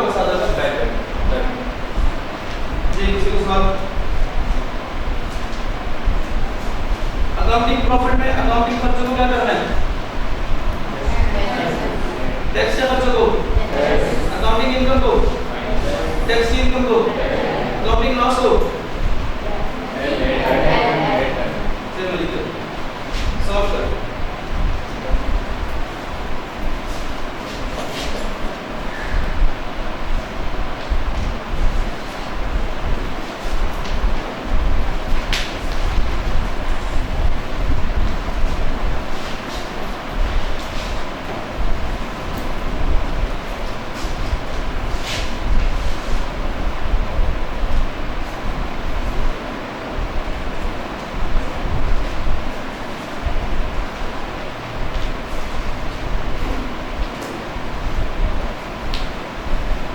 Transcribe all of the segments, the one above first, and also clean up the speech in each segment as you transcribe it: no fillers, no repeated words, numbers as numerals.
के साथ अगर बैक जी किसी को सवाल अकाउंटिंग प्रॉफिट में अकाउंटिंग खर्चों को क्या करना है टैक्स के खर्चों को अकाउंटिंग इनकम को टैक्स की इनकम को अकाउंटिंग लॉस को चलो लिखो सॉल्व करो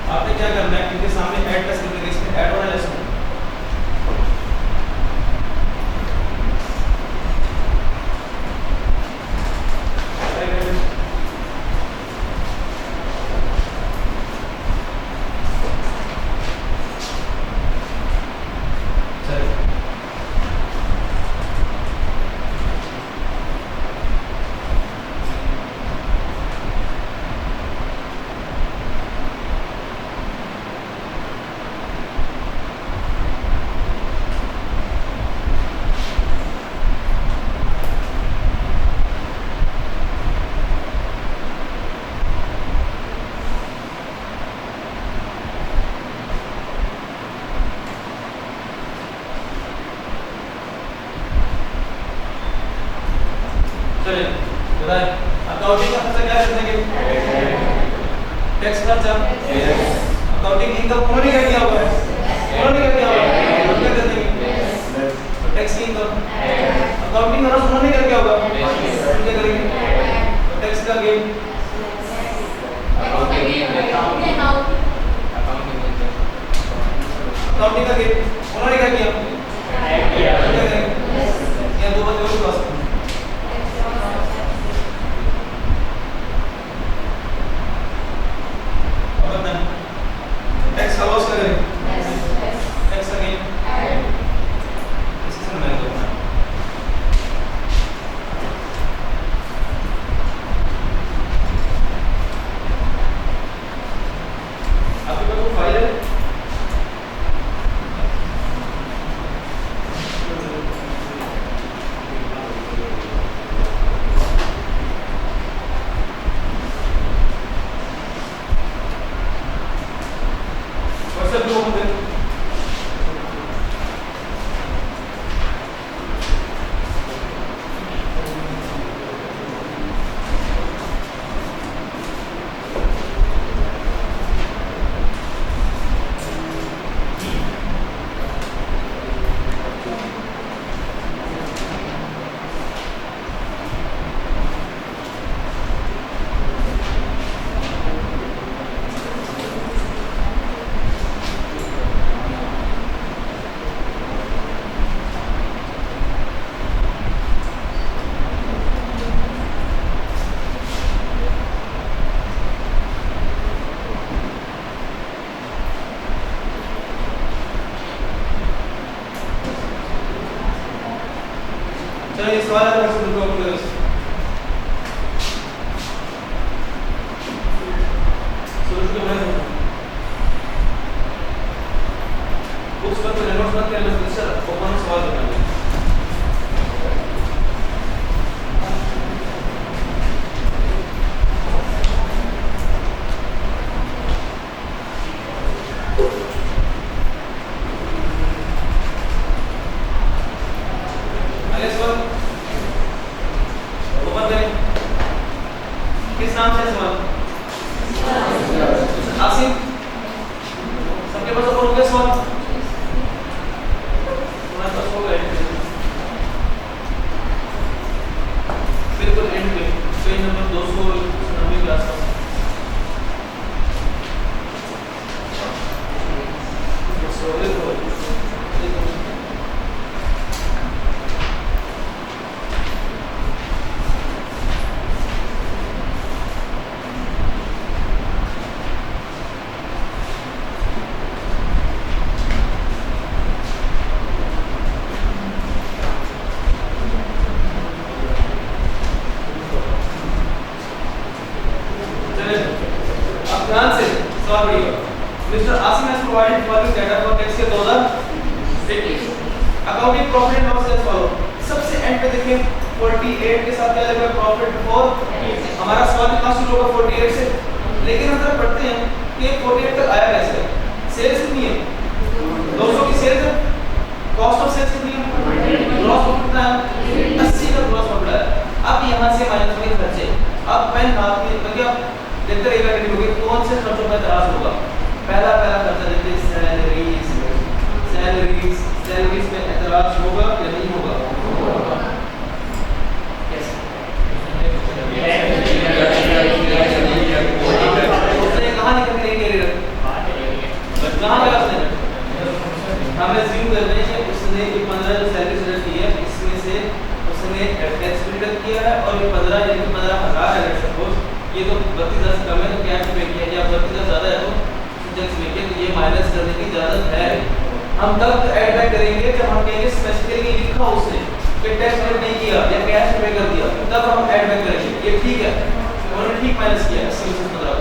आपने क्या करना है इनके सामने ऐड प्लस लिखेंगे इसमें ऐड वाला लेसन चलिए बताइए अकाउंटिंग का खर्चा क्या कर देंगे टैक्स खर्चा अकाउंटिंग इनकम उन्होंने क्या किया हुआ है उन्होंने क्या किया हुआ है हम क्या कर देंगे टैक्स की इनकम अकाउंटिंग का लॉस उन्होंने क्या किया होगा हम क्या करेंगे टैक्स का गेन अकाउंटिंग का गेन उन्होंने क्या किया या दो बातें और क्रॉस टैक्स का लॉस क्या करें टैक्स का गेन इससे मैंने करना है आपके पास वो फाइल है सब लोग होते हैं चलिए सवाल है शुरू करो अपने शुरू के मैं बुक्स पर नोट्स मत करना सर ओपन सवाल करना अगले सवाल Mr. Asim has provided following data for tax year 2021. Accounting profit and loss as follow. सबसे एंड पे देखिए 48 के साथ क्या लगेगा प्रॉफिट बिफोर। हमारा सवाल कहां शुरू होगा 48 से, लेकिन हम जरा पढ़ते हैं कि 48 तक आया कैसे। सेल्स कितनी है 200 की सेल्स है, कॉस्ट ऑफ सेल्स कितनी है, ग्रॉस प्रॉफिट कितना है 80 का ग्रॉस प्रॉफिट है। अब यहां से माइनस होंगे खर्चे। अब पेन हाथ में मतलब आप देखते रहिएगा कि होगी कौन से खर्चों में तराज होगा। पहला खर्चा देखिए सैलरीज, सैलरीज में एतराज होगा या नहीं होगा? उसने कहाँ निकल के नहीं ले कहाँ लगा उसने? हमें ज़ूम कर रहे हैं उसने ये 15 जो सैलरी जनरेट की है इसमें से उसने टैक्स भी डिडक्ट किया है और ये 15 यानी कि 15,000 है। अगर सपोज ये तो 32,000 से कम है तो कैश पे किया या 32,000 ज़्यादा है तो टैक्स में किया, तो ये माइनस करने की इजाज़त है। हम तब ऐड बैक करेंगे जब हम कहेंगे स्पेसिफिकली लिखा उसने कि टैक्स पेड नहीं किया या कैश पे कर दिया, तब हम ऐड बैक करेंगे। ये ठीक है, उन्होंने ठीक माइनस किया 80/15।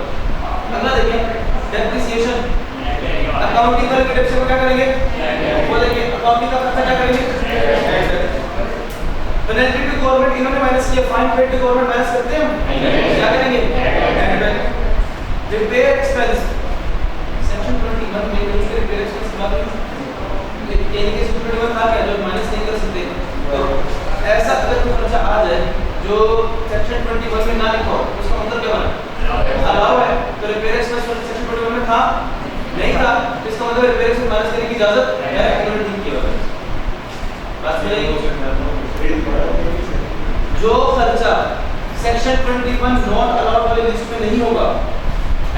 अगला देखिए डेप्रिसिएशन। अकाउंटिंग वाले डेप्रिसिएशन को क्या करेंगे वो देखिए, अकाउंटिंग का खर्चा क्या करेंगे पेनल्टी टू गवर्नमेंट इन्होंने माइनस किया, fine paid to government minus करते हैं क्या करेंगे add back. Repair expense section 21 में रिपेयर एक्सपेंस की बात है यानी कि इसमें 21 था क्या जो माइनस नहीं कर सकते, तो ऐसा अगर कोई खर्चा आ जाए जो सेक्शन 21 में ना लिखा हो उसका मतलब क्या बना अलाउ है। तो रिपेयर एक्सपेंस सेक्शन 21 में था नहीं था, इसका मतलब रिपेयर एक्सपेंस माइनस करने की इजाजत है, इन्होंने ठीक किया है। बात समझ जो खर्चा सेक्शन 21 नॉट अलाउड वाले लिस्ट में नहीं होगा,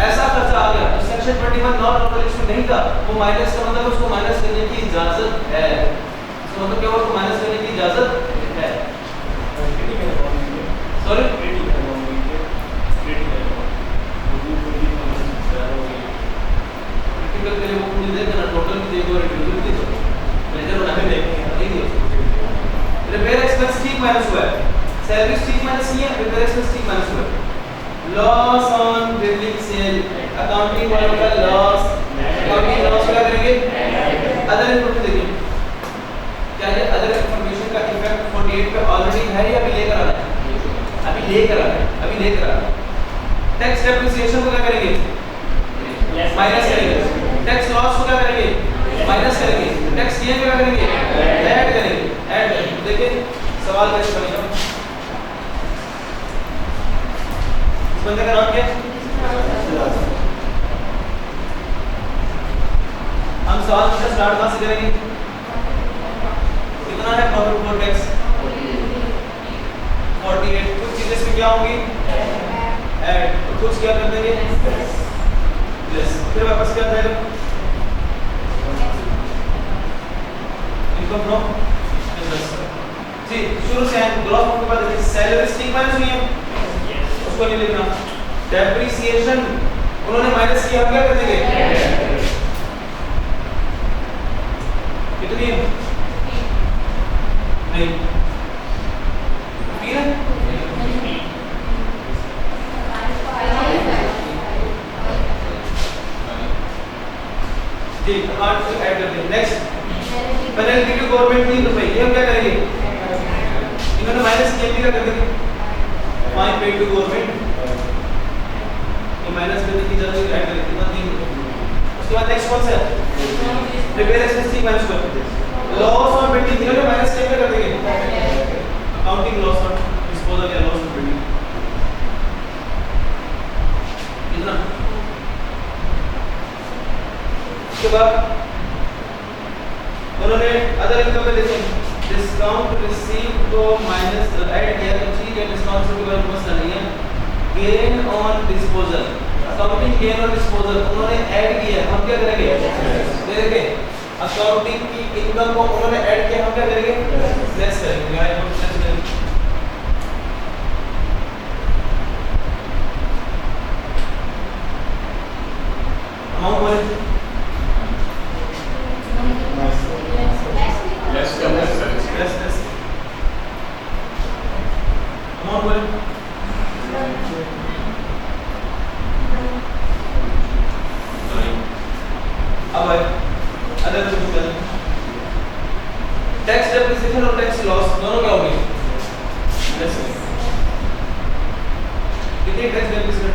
ऐसा खर्चा आ गया तो सेक्शन 21 नॉट अलाउड लिस्ट में नहीं था, वो माइनस का मतलब उसको माइनस करने की इजाजत है। इसका मतलब क्या, उसको माइनस करने की इजाजत है। सॉरी क्रिटिकल के लिए वो पूरी देना टोटल की देखो इंडिविजुअल की तो लेजर बना के नहीं दिया। रिपेयर एक्सपेंस ठीक माइनस हुआ है, सैलरी ठीक माइनस नहीं है, रिपेयर एक्सपेंस ठीक माइनस हुआ है। Loss on building sale accounting वालों का लॉस, अकाउंटिंग लॉस क्या करेंगे अदर इनपुट देखिए क्या है, अदर इंफॉर्मेशन का इफेक्ट 48 पे ऑलरेडी है या अभी लेकर आ रहा है, अभी लेकर आ रहा है, अभी लेकर आ रहा है। टैक्स डेप्रिसिएशन को क्या करेंगे माइनस करेंगे, टैक्स लॉस को क्या करेंगे माइनस करेंगे, टैक्स गेन क्या करेंगे ऐड करेंगे, ऐड करेंगे। देखिए सवाल कैसे बनेगा, बंदे का नाम क्या है? हम सवाल से स्टार्ट कहां से करेंगे? कितना है प्रॉफिट बिफोर टैक्स 48। कुछ चीजें इसमें क्या होंगी ऐड, तो कुछ क्या कर देंगे यस, फिर वापस क्या जाएगा इनकम फ्रॉम बिजनेस। जी शुरू से ग्रॉस प्रॉफिट के बाद देखिए सैलरी ठीक माइनस हुई है उसको नहीं लिखना, डेप्रिसिएशन उन्होंने माइनस किया, हम क्या कर देंगे कितनी नहीं ठीक है। ठीक 8 ऐड कर देंगे। नेक्स्ट पेनल्टी टू गवर्नमेंट 3 रुपए, ये हम क्या करेंगे इन्होंने माइनस किया, क्या कर देंगे फाइन पेड टू गवर्नमेंट, ये माइनस करने की जरूरत ऐड करेंगे कितना 3 रुपए। उसके बाद नेक्स्ट कौन सा है रिपेयर एक्सपेंस ठीक माइनस कर लॉस ऑन बिल्डिंग, इन्होंने माइनस किया क्या कर देंगे अकाउंटिंग लॉस ऑन डिस्पोजल या लॉस ऑन बिल्डिंग कितना। उसके बाद उन्होंने अदर इनकम में देखें डिस्काउंट रिसीव तो माइनस ऐड किया तो ठीक है, डिस्काउंट से कोई मसला नहीं है। Gain on disposal accounting gain on disposal उन्होंने ऐड किया, हम क्या करेंगे देखिए अकाउंटिंग की इनकम को उन्होंने ऐड किया, हम क्या करेंगे लेस करेंगे, अमाउंट बोले अमाउंट बोले अब है अदर कुछ करें टैक्स डेप्रिसिएशन और टैक्स लॉस दोनों क्या होंगे कितनी टैक्स डेप्रिसिएशन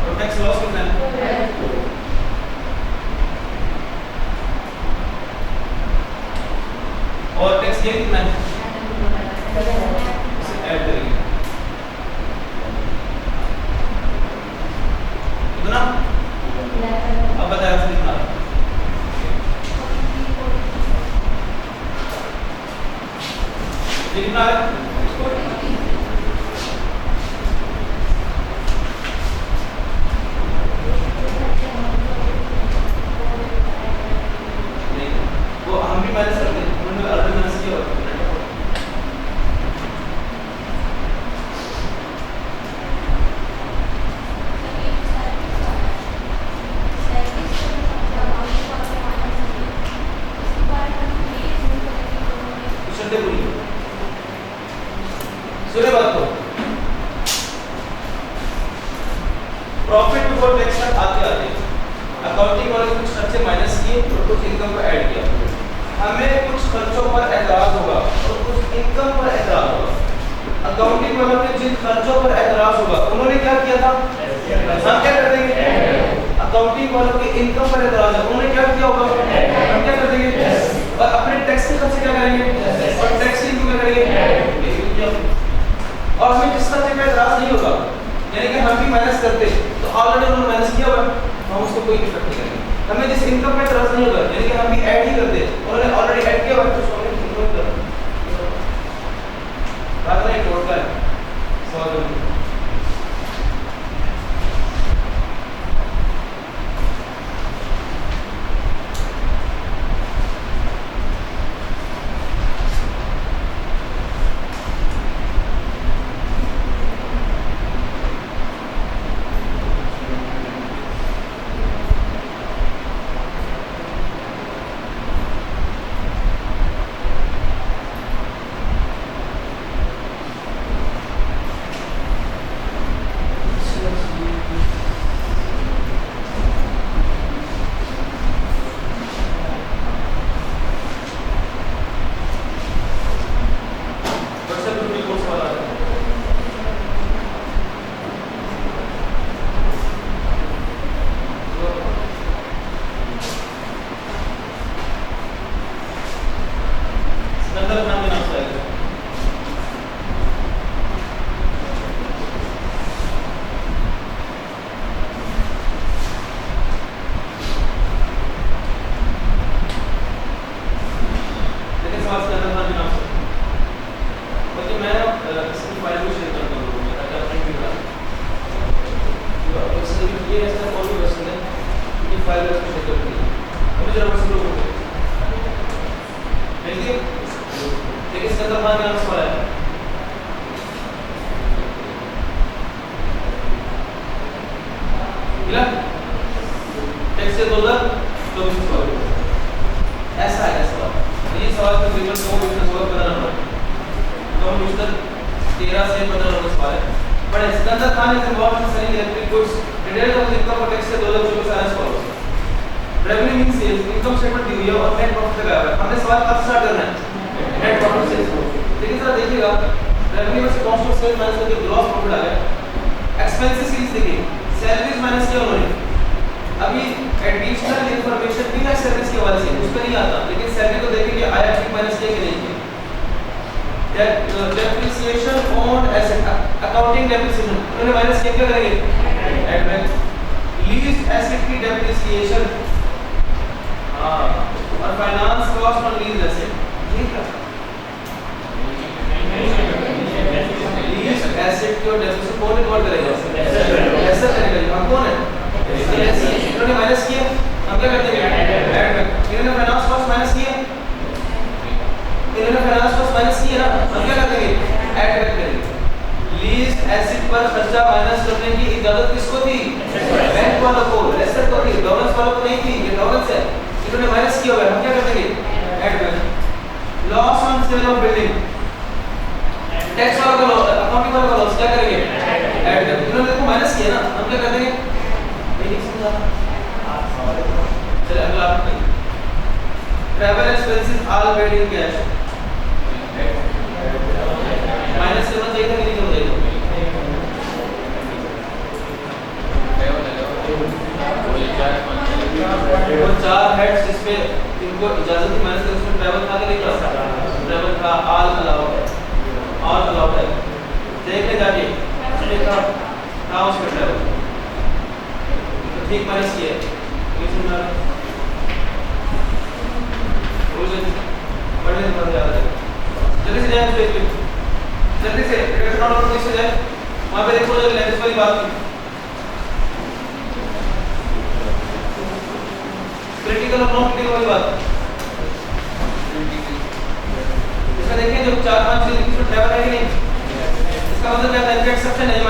और टैक्स लॉस कितना है और टैक्स गेन कितना है इसे ऐड करेंगे कितना अब बताया उसने कितना कितना है वो हम भी मैनेज करते हैं उन्होंने अलग मैनेज किया होता है सुने बात को प्रॉफिट बिफोर टैक्स तक आते आते अकाउंटिंग वाले कुछ खर्चे माइनस किए और कुछ इनकम को ऐड किया हमें कुछ खर्चों पर एतराज होगा और कुछ इनकम पर एतराज होगा अकाउंटिंग वालों के जिन खर्चों पर एतराज होगा उन्होंने क्या किया था हम क्या कर देंगे अकाउंटिंग वालों के इनकम पर एतराज है उन्होंने क्या किया होगा हम क्या कर देंगे और अपने टैक्स के खर्चे क्या करेंगे और टैक्स की इनकम क्या करेंगे और हमें जिस खर्चे पे एतराज नहीं होगा यानी कि हम भी माइनस करते तो ऑलरेडी उन्होंने माइनस किया हुआ हम उसको कोई इफेक्ट नहीं करेंगे हमें जिस इनकम पे एतराज नहीं होगा यानी कि हम भी ऐड ही करते उन्होंने ऑलरेडी ऐड किया हुआ तो उसको हमें इग्नोर कर बात नहीं टोटल है सॉल्व माइनस किया ना हम क्या कर देंगे चलिए अगला आपकी travel expenses all paid in cash minus करना चाहिए था कि नहीं करना चाहिए वो चार हेड्स इसमें इनको इजाजत थी माइनस करके उसमें ट्रैवल था कि नहीं था ट्रैवल था ऑल अलाउड है देखे जाके देखा था उसमें ट्रैवल तो ठीक माइनस किए ये सुनना रोज पढ़ने में मजा आता है जल्दी से जाए पेज पे जल्दी से नोट नोट से जाए वहां पे देखो जो लेंस वाली बात की क्रिटिकल और नॉन क्रिटिकल वाली बात इसका देखिए जो 4-5 चीज इसमें ट्रैवल है कि नहीं इसका मतलब क्या है एक्सेप्शन है जो